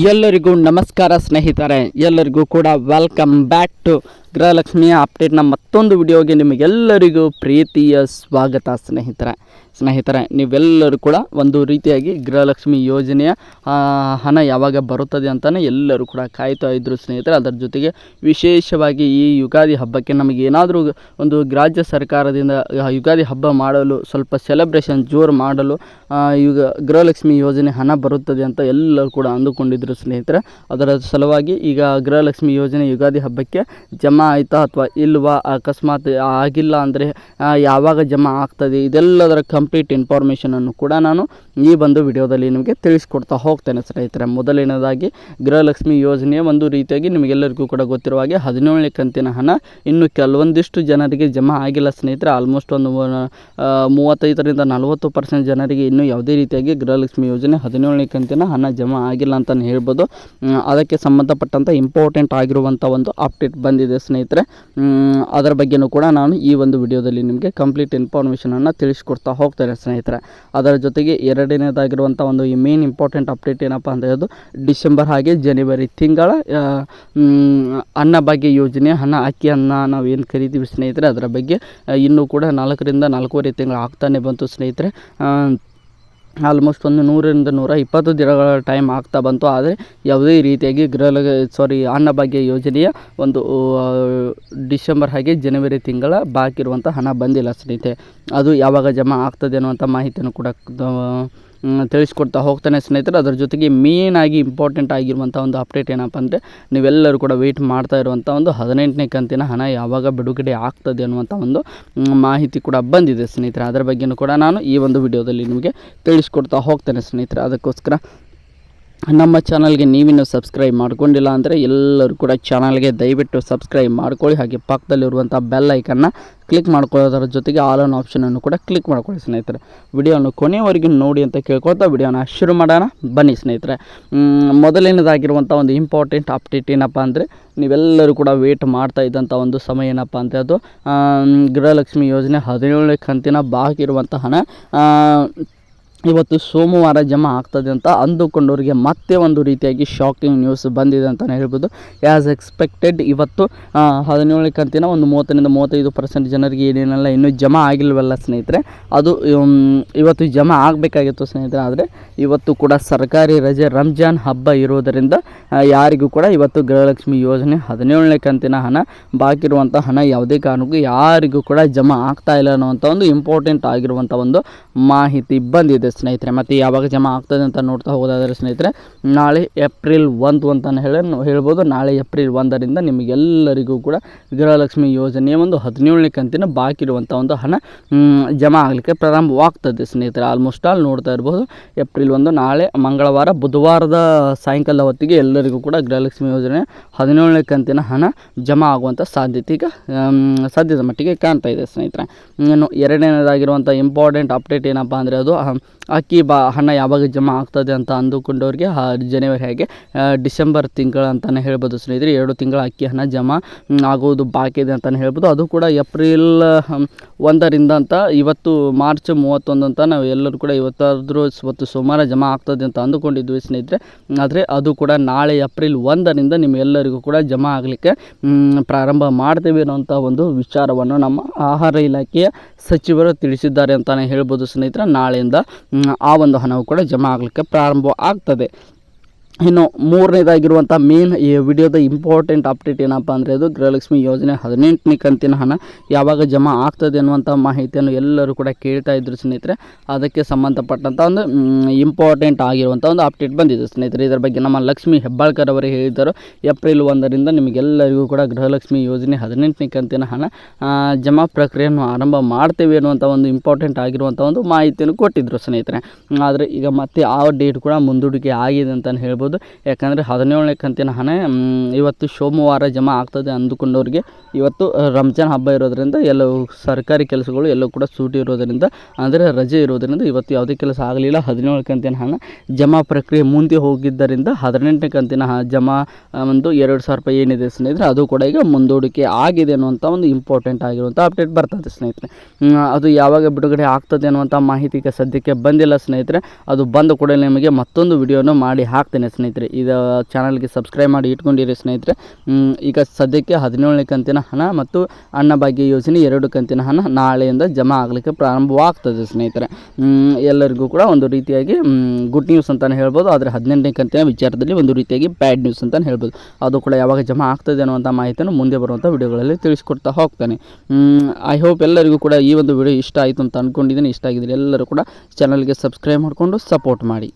ಎಲ್ಲರಿಗೂ ನಮಸ್ಕಾರ ಸ್ನೇಹಿತರೆ, ಎಲ್ಲರಿಗೂ ಕೂಡ ವೆಲ್ಕಮ್ ಬ್ಯಾಕ್ ಟು ಗೃಹಲಕ್ಷ್ಮಿಯ ಅಪ್ಡೇಟ್ನ ಮತ್ತೊಂದು ವಿಡಿಯೋಗೆ ನಿಮಗೆಲ್ಲರಿಗೂ ಪ್ರೀತಿಯ ಸ್ವಾಗತ. ಸ್ನೇಹಿತರೆ ನೀವೆಲ್ಲರೂ ಕೂಡ ಒಂದು ರೀತಿಯಾಗಿ ಗೃಹಲಕ್ಷ್ಮಿ ಯೋಜನೆಯ ಹಣ ಯಾವಾಗ ಬರುತ್ತದೆ ಅಂತಲೇ ಎಲ್ಲರೂ ಕೂಡ ಕಾಯ್ತಾ ಇದ್ದರು ಸ್ನೇಹಿತರೆ. ಅದರ ಜೊತೆಗೆ ವಿಶೇಷವಾಗಿ ಈ ಯುಗಾದಿ ಹಬ್ಬಕ್ಕೆ ನಮಗೇನಾದರೂ ಒಂದು ರಾಜ್ಯ ಸರ್ಕಾರದಿಂದ ಯುಗಾದಿ ಹಬ್ಬ ಮಾಡಲು ಸ್ವಲ್ಪ ಸೆಲೆಬ್ರೇಷನ್ ಜೋರು ಮಾಡಲು ಈಗ ಗೃಹಲಕ್ಷ್ಮಿ ಯೋಜನೆ ಹಣ ಬರುತ್ತದೆ ಅಂತ ಎಲ್ಲರೂ ಕೂಡ ಅಂದುಕೊಂಡಿದ್ದರು ಸ್ನೇಹಿತರೆ. ಅದರ ಸಲುವಾಗಿ ಈಗ ಗೃಹಲಕ್ಷ್ಮಿ ಯೋಜನೆ ಯುಗಾದಿ ಹಬ್ಬಕ್ಕೆ ಜಮಾ ಆಯಿತಾ ಅಥವಾ ಇಲ್ವಾ, ಅಕಸ್ಮಾತ್ ಆಗಿಲ್ಲ ಅಂದರೆ ಯಾವಾಗ ಜಮಾ ಆಗ್ತದೆ, ಇದೆಲ್ಲದರ ಕಂಪ್ಲೀಟ್ ಇನ್ಫಾರ್ಮೇಷನನ್ನು ಕೂಡ ನಾನು ಈ ಒಂದು ವಿಡಿಯೋದಲ್ಲಿ ನಿಮಗೆ ತಿಳಿಸ್ಕೊಡ್ತಾ ಹೋಗ್ತೇನೆ ಸ್ನೇಹಿತರೆ. ಮೊದಲನೇದಾಗಿ ಗೃಹಲಕ್ಷ್ಮಿ ಯೋಜನೆಯ ಒಂದು ರೀತಿಯಾಗಿ ನಿಮಗೆಲ್ಲರಿಗೂ ಕೂಡ ಗೊತ್ತಿರುವ ಹಾಗೆ 17ನೇ ಕಂತಿನ ಹಣ ಇನ್ನು ಕೆಲವೊಂದಿಷ್ಟು ಜನರಿಗೆ ಜಮಾ ಆಗಿಲ್ಲ ಸ್ನೇಹಿತರೆ. ಆಲ್ಮೋಸ್ಟ್ ಒಂದು 35ರಿಂದ 40% ಜನರಿಗೆ ಇನ್ನೂ ಯಾವುದೇ ರೀತಿಯಾಗಿ ಗೃಹಲಕ್ಷ್ಮಿ ಯೋಜನೆ 17ನೇ ಕಂತಿನ ಹಣ ಜಮಾ ಆಗಿಲ್ಲ ಅಂತಲೇ ಹೇಳ್ಬೋದು. ಅದಕ್ಕೆ ಸಂಬಂಧಪಟ್ಟಂಥ ಇಂಪಾರ್ಟೆಂಟ್ ಆಗಿರುವಂಥ ಒಂದು ಅಪ್ಡೇಟ್ ಬಂದಿದೆ ಸ್ನೇಹಿತರೆ. ಅದರ ಬಗ್ಗೆಯೂ ಕೂಡ ನಾನು ಈ ಒಂದು ವಿಡಿಯೋದಲ್ಲಿ ನಿಮಗೆ ಕಂಪ್ಲೀಟ್ ಇನ್ಫಾರ್ಮೇಷನನ್ನು ತಿಳಿಸ್ಕೊಡ್ತಾ ಹೋಗ್ತೇನೆ ಸ್ನೇಹಿತರೆ. ಅದರ ಜೊತೆಗೆ ಎರಡನೇದಾಗಿರುವಂಥ ಒಂದು ಈ ಮೇನ್ ಇಂಪಾರ್ಟೆಂಟ್ ಅಪ್ಡೇಟ್ ಏನಪ್ಪ ಅಂತ ಹೇಳೋದು, ಡಿಸೆಂಬರ್ ಹಾಗೆ ಜನವರಿ ತಿಂಗಳ ಅನ್ನಭಾಗ್ಯ ಯೋಜನೆ ಹಣ, ಅಕ್ಕಿ ಅನ್ನ ನಾವು ಏನು ಕರಿತೀವಿ ಸ್ನೇಹಿತರೆ, ಅದರ ಬಗ್ಗೆ ಇನ್ನೂ ಕೂಡ 4ರಿಂದ 4.5 ತಿಂಗಳು ಆಗ್ತಾನೆ ಬಂತು ಸ್ನೇಹಿತರೆ. ಆಲ್ಮೋಸ್ಟ್ ಒಂದು 100ರಿಂದ 120 ದಿನಗಳ ಟೈಮ್ ಆಗ್ತಾ ಬಂತು. ಆದರೆ ಯಾವುದೇ ರೀತಿಯಾಗಿ ಅನ್ನಭಾಗ್ಯ ಯೋಜನೆಯ ಒಂದು ಡಿಸೆಂಬರ್ ಹಾಗೆ ಜನವರಿ ತಿಂಗಳ ಬಾಕಿ ಇರುವಂಥ ಹಣ ಬಂದಿಲ್ಲ ಸ್ನೇಹಿತರೆ. ಅದು ಯಾವಾಗ ಜಮಾ ಆಗ್ತದೆ ಅನ್ನುವಂಥ ಮಾಹಿತಿಯನ್ನು ಕೂಡ ತಿಳಿಸ್ಕೊಡ್ತಾ ಹೋಗ್ತಾನೆ ಸ್ನೇಹಿತರೆ. ಅದರ ಜೊತೆಗೆ ಮೇನಾಗಿ ಇಂಪಾರ್ಟೆಂಟ್ ಆಗಿರುವಂಥ ಒಂದು ಅಪ್ಡೇಟ್ ಏನಪ್ಪ ಅಂದರೆ, ನೀವೆಲ್ಲರೂ ಕೂಡ ವೆಯ್ಟ್ ಮಾಡ್ತಾ ಇರುವಂಥ ಒಂದು 18ನೇ ಕಂತಿನ ಹಣ ಯಾವಾಗ ಬಿಡುಗಡೆ ಆಗ್ತದೆ ಅನ್ನುವಂಥ ಒಂದು ಮಾಹಿತಿ ಕೂಡ ಬಂದಿದೆ ಸ್ನೇಹಿತರೆ. ಅದರ ಬಗ್ಗೆಯೂ ಕೂಡ ನಾನು ಈ ಒಂದು ವಿಡಿಯೋದಲ್ಲಿ ನಿಮಗೆ ತಿಳಿಸ್ಕೊಡ್ತಾ ಹೋಗ್ತೇನೆ ಸ್ನೇಹಿತರೆ. ಅದಕ್ಕೋಸ್ಕರ ನಮ್ಮ ಚಾನಲ್ಗೆ ನೀವಿನ್ನೂ ಸಬ್ಸ್ಕ್ರೈಬ್ ಮಾಡ್ಕೊಂಡಿಲ್ಲ ಅಂದರೆ ಎಲ್ಲರೂ ಕೂಡ ಚಾನಲ್ಗೆ ದಯವಿಟ್ಟು ಸಬ್ಸ್ಕ್ರೈಬ್ ಮಾಡ್ಕೊಳ್ಳಿ. ಹಾಗೆ ಪಕ್ಕದಲ್ಲಿರುವಂಥ ಬೆಲ್ ಐಕನ್ನ ಕ್ಲಿಕ್ ಮಾಡ್ಕೊಳ್ಳೋದರ ಜೊತೆಗೆ ಆಲ್ ಆನ್ ಆಪ್ಷನನ್ನು ಕೂಡ ಕ್ಲಿಕ್ ಮಾಡ್ಕೊಳ್ಳಿ ಸ್ನೇಹಿತರೆ. ವಿಡಿಯೋನ ಕೊನೆಯವರೆಗೂ ನೋಡಿ ಅಂತ ಕೇಳ್ಕೊಳ್ತಾ ವಿಡಿಯೋನ ಶುರು ಮಾಡೋಣ ಬನ್ನಿ ಸ್ನೇಹಿತರೆ. ಮೊದಲನೇದಾಗಿರುವಂಥ ಒಂದು ಇಂಪಾರ್ಟೆಂಟ್ ಅಪ್ಡೇಟ್ ಏನಪ್ಪ ಅಂದರೆ, ನೀವೆಲ್ಲರೂ ಕೂಡ ವೇಟ್ ಮಾಡ್ತಾ ಇದ್ದಂಥ ಒಂದು ಸಮಯ ಏನಪ್ಪ ಅಂತ ಅದು ಗೃಹಲಕ್ಷ್ಮಿ ಯೋಜನೆ 17ನೇ ಕಂತಿನ ಬಾಕಿ ಇರುವಂಥ ಹಣ ಇವತ್ತು ಸೋಮವಾರ ಜಮಾ ಆಗ್ತದೆ ಅಂತ ಅಂದುಕೊಂಡವರಿಗೆ ಮತ್ತೆ ಒಂದು ರೀತಿಯಾಗಿ ಶಾಕಿಂಗ್ ನ್ಯೂಸ್ ಬಂದಿದೆ ಅಂತಲೇ ಹೇಳ್ಬೋದು. ಆ್ಯಸ್ ಎಕ್ಸ್ಪೆಕ್ಟೆಡ್ ಇವತ್ತು 17ನೇ ಕಂತಿನ ಒಂದು 30ರಿಂದ 35% ಜನರಿಗೆ ಏನೇನೆಲ್ಲ ಇನ್ನೂ ಜಮಾ ಆಗಿಲ್ವಲ್ಲ ಸ್ನೇಹಿತರೆ, ಅದು ಇವತ್ತು ಜಮಾ ಆಗಬೇಕಾಗಿತ್ತು ಸ್ನೇಹಿತರೆ. ಆದರೆ ಇವತ್ತು ಕೂಡ ಸರ್ಕಾರಿ ರಜೆ, ರಂಜಾನ್ ಹಬ್ಬ ಇರೋದರಿಂದ ಯಾರಿಗೂ ಕೂಡ ಇವತ್ತು ಗೃಹಲಕ್ಷ್ಮಿ ಯೋಜನೆ 17ನೇ ಕಂತಿನ ಹಣ ಬಾಕಿ ಇರುವಂಥ ಹಣ ಯಾವುದೇ ಕಾರಣಕ್ಕೂ ಯಾರಿಗೂ ಕೂಡ ಜಮಾ ಆಗ್ತಾ ಇಲ್ಲ ಅನ್ನುವಂಥ ಒಂದು ಇಂಪಾರ್ಟೆಂಟ್ ಆಗಿರುವಂಥ ಒಂದು ಮಾಹಿತಿ ಬಂದಿದೆ ಸ್ನೇಹಿತರೆ. ಮತ್ತು ಯಾವಾಗ ಜಮಾ ಆಗ್ತದೆ ಅಂತ ನೋಡ್ತಾ ಹೋಗೋದಾದರೆ ಸ್ನೇಹಿತರೆ, ನಾಳೆ ಏಪ್ರಿಲ್ 1 ಅಂತಲೇ ಹೇಳ್ಬೋದು. ನಾಳೆ ಏಪ್ರಿಲ್ 1ರಿಂದ ನಿಮಗೆಲ್ಲರಿಗೂ ಕೂಡ ಗೃಹಲಕ್ಷ್ಮಿ ಯೋಜನೆಯ ಒಂದು 17ನೇ ಕಂತಿನ ಬಾಕಿ ಇರುವಂಥ ಒಂದು ಹಣ ಜಮಾ ಆಗಲಿಕ್ಕೆ ಪ್ರಾರಂಭವಾಗ್ತದೆ ಸ್ನೇಹಿತರೆ. ಆಲ್ಮೋಸ್ಟ್ ಆಲ್ ನೋಡ್ತಾ ಇರ್ಬೋದು, ಏಪ್ರಿಲ್ 1 ನಾಳೆ ಮಂಗಳವಾರ, ಬುಧವಾರದ ಸಾಯಂಕಾಲದ ಹೊತ್ತಿಗೆ ಎಲ್ಲರಿಗೂ ಕೂಡ ಗೃಹಲಕ್ಷ್ಮಿ ಯೋಜನೆ 17ನೇ ಕಂತಿನ ಹಣ ಜಮಾ ಆಗುವಂಥ ಸಾಧ್ಯತೆ ಮಟ್ಟಿಗೆ ಕಾಣ್ತಾ ಇದೆ ಸ್ನೇಹಿತರೆ. ಇನ್ನು ಎರಡನೇದಾಗಿರುವಂಥ ಇಂಪಾರ್ಟೆಂಟ್ ಅಪ್ಡೇಟ್ ಏನಪ್ಪ ಅಂದರೆ, ಅದು ಅಕ್ಕಿ ಹಣ ಯಾವಾಗ ಜಮಾ ಆಗ್ತದೆ ಅಂತ ಅಂದುಕೊಂಡವ್ರಿಗೆ ಜನವರಿ ಹಾಗೆ ಡಿಸೆಂಬರ್ ತಿಂಗಳು ಅಂತಲೇ ಹೇಳ್ಬೋದು ಸ್ನೇಹಿತರೆ. 2 ತಿಂಗಳ ಅಕ್ಕಿ ಹಣ ಜಮಾ ಆಗೋದು ಬಾಕಿ ಇದೆ ಅಂತಲೇ ಹೇಳ್ಬೋದು. ಅದು ಕೂಡ ಏಪ್ರಿಲ್ 1ರಿಂದ ಅಂತ, ಇವತ್ತು ಮಾರ್ಚ್ 31 ಅಂತ ನಾವು ಎಲ್ಲರೂ ಕೂಡ ಇವತ್ತು ಸೋಮವಾರ ಜಮಾ ಆಗ್ತದೆ ಅಂತ ಅಂದುಕೊಂಡಿದ್ವಿ ಸ್ನೇಹಿತರೆ. ಆದರೆ ಅದು ಕೂಡ ನಾಳೆ ಏಪ್ರಿಲ್ 1ರಿಂದ ನಿಮ್ಮೆಲ್ಲರಿಗೂ ಕೂಡ ಜಮಾ ಆಗಲಿಕ್ಕೆ ಪ್ರಾರಂಭ ಮಾಡ್ತೇವೆ ಅನ್ನೋಂಥ ಒಂದು ವಿಚಾರವನ್ನು ನಮ್ಮ ಆಹಾರ ಇಲಾಖೆಯ ಸಚಿವರು ತಿಳಿಸಿದ್ದಾರೆ ಅಂತಲೇ ಹೇಳ್ಬೋದು ಸ್ನೇಹಿತರೆ. ನಾಳೆಯಿಂದ ಆ ಒಂದು ಹಣವು ಕೂಡ ಜಮಾ ಆಗಲಿಕ್ಕೆ ಪ್ರಾರಂಭ ಆಗ್ತದೆ. ಇನ್ನು ಮೂರನೇದಾಗಿರುವಂಥ ಮೇನ್ ಈ ವಿಡಿಯೋದ ಇಂಪಾರ್ಟೆಂಟ್ ಅಪ್ಡೇಟ್ ಏನಪ್ಪ ಅಂದರೆ, ಅದು ಗೃಹಲಕ್ಷ್ಮಿ ಯೋಜನೆ 18ನೇ ಕಂತಿನ ಹಣ ಯಾವಾಗ ಜಮಾ ಆಗ್ತದೆ ಅನ್ನುವಂಥ ಮಾಹಿತಿಯನ್ನು ಎಲ್ಲರೂ ಕೂಡ ಕೇಳ್ತಾ ಇದ್ರು ಸ್ನೇಹಿತರೆ. ಅದಕ್ಕೆ ಸಂಬಂಧಪಟ್ಟಂಥ ಒಂದು ಇಂಪಾರ್ಟೆಂಟ್ ಆಗಿರುವಂಥ ಒಂದು ಅಪ್ಡೇಟ್ ಬಂದಿದೆ ಸ್ನೇಹಿತರೆ. ಇದರ ಬಗ್ಗೆ ನಮ್ಮ ಲಕ್ಷ್ಮಿ ಹೆಬ್ಬಾಳ್ಕರ್ ಅವರು ಹೇಳಿದರು, ಏಪ್ರಿಲ್ 1ರಿಂದ ನಿಮಗೆಲ್ಲರಿಗೂ ಕೂಡ ಗೃಹಲಕ್ಷ್ಮಿ ಯೋಜನೆ 18ನೇ ಕಂತಿನ ಹಣ ಜಮಾ ಪ್ರಕ್ರಿಯೆಯನ್ನು ಆರಂಭ ಮಾಡ್ತೇವೆ ಅನ್ನುವಂಥ ಒಂದು ಇಂಪಾರ್ಟೆಂಟ್ ಆಗಿರುವಂಥ ಒಂದು ಮಾಹಿತಿಯನ್ನು ಕೊಟ್ಟಿದ್ದರು ಸ್ನೇಹಿತರೆ. ಆದರೆ ಈಗ ಮತ್ತೆ ಆ ಡೇಟ್ ಕೂಡ ಮುಂದೂಡಿಕೆ ಆಗಿದೆ ಅಂತಲೇ ಹೇಳ್ಬೋದು. ಯಾಕಂದರೆ 17ನೇ ಕಂತಿನ ಹಣ ಇವತ್ತು ಸೋಮವಾರ ಜಮಾ ಆಗ್ತದೆ ಅಂದುಕೊಂಡವ್ರಿಗೆ ಇವತ್ತು ರಂಜಾನ್ ಹಬ್ಬ ಇರೋದರಿಂದ ಎಲ್ಲವೂ ಸರ್ಕಾರಿ ಕೆಲಸಗಳು ಎಲ್ಲವೂ ಕೂಡ ಸೂಟಿ ಇರೋದರಿಂದ, ಅಂದರೆ ರಜೆ ಇರೋದರಿಂದ ಇವತ್ತು ಯಾವುದೇ ಕೆಲಸ ಆಗಲಿಲ್ಲ. 17ನೇ ಕಂತಿನ ಹಣ ಜಮಾ ಪ್ರಕ್ರಿಯೆ ಮುಂದೆ ಹೋಗಿದ್ದರಿಂದ 18ನೇ ಕಂತಿನ ಜಮಾ ಒಂದು 2,000 ರೂಪಾಯಿ ಏನಿದೆ ಸ್ನೇಹಿತರೆ, ಅದು ಕೂಡ ಈಗ ಮುಂದೂಡಿಕೆ ಆಗಿದೆ ಅನ್ನುವಂಥ ಒಂದು ಇಂಪಾರ್ಟೆಂಟ್ ಆಗಿರುವಂಥ ಅಪ್ಡೇಟ್ ಬರ್ತದೆ ಸ್ನೇಹಿತರೆ. ಅದು ಯಾವಾಗ ಬಿಡುಗಡೆ ಆಗ್ತದೆ ಅನ್ನುವಂಥ ಮಾಹಿತಿ ಈಗ ಸದ್ಯಕ್ಕೆ ಬಂದಿಲ್ಲ ಸ್ನೇಹಿತರೆ. ಅದು ಬಂದ ಕೂಡಲೇ ನಿಮಗೆ ಮತ್ತೊಂದು ವಿಡಿಯೋನು ಮಾಡಿ ಹಾಕ್ತೇನೆ ಸ್ನೇಹಿತರೆ. ಇದು ಚಾನಲ್ಗೆ ಸಬ್ಸ್ಕ್ರೈಬ್ ಮಾಡಿ ಇಟ್ಕೊಂಡಿರಿ ಸ್ನೇಹಿತರೆ. ಈಗ ಸದ್ಯಕ್ಕೆ 17ನೇ ಕಂತಿನ ಹಣ ಮತ್ತು ಅನ್ನಭಾಗ್ಯ ಯೋಜನೆ 2 ಕಂತಿನ ಹಣ ನಾಳೆಯಿಂದ ಜಮಾ ಆಗಲಿಕ್ಕೆ ಪ್ರಾರಂಭವಾಗ್ತದೆ ಸ್ನೇಹಿತರೆ. ಎಲ್ಲರಿಗೂ ಕೂಡ ಒಂದು ರೀತಿಯಾಗಿ ಗುಡ್ ನ್ಯೂಸ್ ಅಂತಲೇ ಹೇಳ್ಬೋದು. ಆದರೆ 18ನೇ ಕಂತಿನ ವಿಚಾರದಲ್ಲಿ ಒಂದು ರೀತಿಯಾಗಿ ಬ್ಯಾಡ್ ನ್ಯೂಸ್ ಅಂತಲೇ ಹೇಳ್ಬೋದು. ಅದು ಕೂಡ ಯಾವಾಗ ಜಮಾ ಆಗ್ತದೆ ಅನ್ನುವಂಥ ಮಾಹಿತಿಯನ್ನು ಮುಂದೆ ಬರುವಂಥ ವಿಡಿಯೋಗಳಲ್ಲಿ ತಿಳಿಸ್ಕೊಡ್ತಾ ಹೋಗ್ತಾನೆ. ಐ ಹೋಪ್ ಎಲ್ಲರಿಗೂ ಕೂಡ ಈ ಒಂದು ವಿಡಿಯೋ ಇಷ್ಟ ಆಯಿತು ಅಂತ ಅಂದ್ಕೊಂಡಿದ್ದೀನಿ. ಇಷ್ಟ ಆಗಿದ್ರೆ ಎಲ್ಲರೂ ಕೂಡ ಚಾನಲ್ಗೆ ಸಬ್ಸ್ಕ್ರೈಬ್ ಮಾಡಿಕೊಂಡು ಸಪೋರ್ಟ್ ಮಾಡಿ.